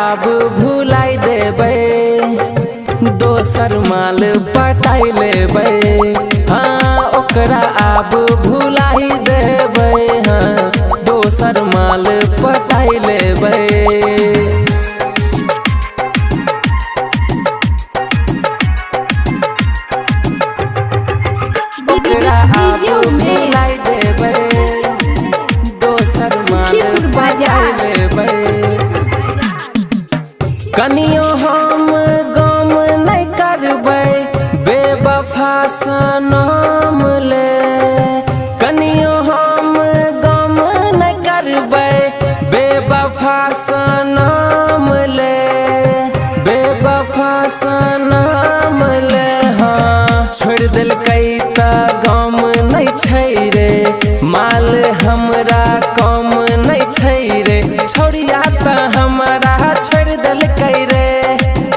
आब भुलाई देबै, दोसर माल पटाई लेबै। हाँ ओकरा आब भुलाई देबै, हाँ दोसर माल पटाई लेबै। ओकरा आब भुलाई देबै, दोसर माल पटाई लेबै। कनियो हम गम नहीं करबै, बेवफा सनम ले। कनियो हम गम नहीं करबै, बेवफा सनम ले, बेवफा सनम ले। हाँ छोड़ दिलकै त गम नहीं छै रे, माल हमरा कम नहीं छै रे। छोड़िया त हमारा छोड़ दिलकै रे,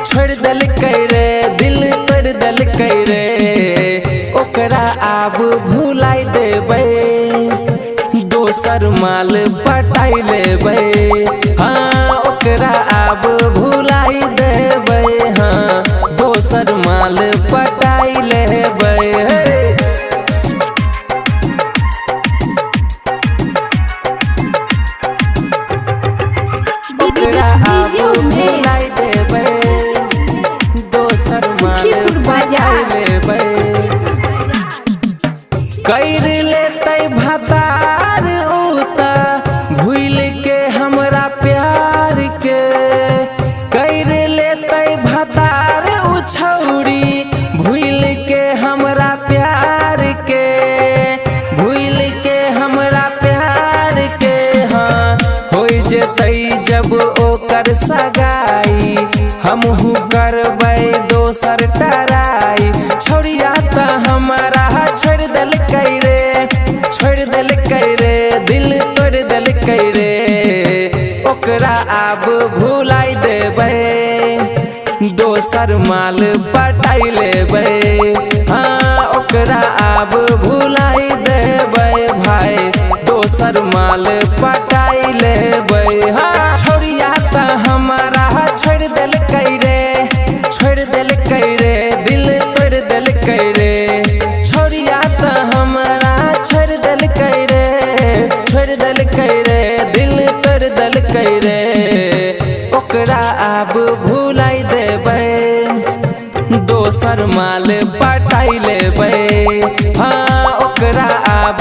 छोड़ दिलकै रे, दिल तोड़ दिलकै रे। ओकरा आब भुलाई देबै, दोसर माल पटाई लेबै। हाँ ओकरा आब भुलाई देबै, हाँ दोसर माल पटाई लेबै। ओकरा आब भुलाई देबै, दोसर माल पटाई लेबै। कर लेतै भतार उ त भूल के हमरा प्यार के। कर लेतै भतार उ छौरी भूल के हमरा प्यार के, भूल के हमरा प्यार के। हाँ हो जेतै जब ओकर सगाई, हमहू करबै दोसर टराई। छोड़िया त हमारा छोड़ दिलकै रे, छोड़ दिलकै रे, दिल तोड़ दिलकै रे। ओकरा आब भुलाई देबै, दोसर माल पटाई लेबै। हाँ ओकरा आब भुलाई देबै भाई, दोसर माल पटाई लेबै। हाँ छोड़िया त हमारा छोड़ दिलकै रे, छोड़ दिलकै रे, दिल तोड़ दिलकै रे। छोड़िया त हमारा छोड़ दिलकै रे, छोड़ दिलकै रे, दिल तोड़ दिलकै रे। ओकरा आब भुलाई देबै, दोसर माल पटाई लेबै। हाँ ओकरा आब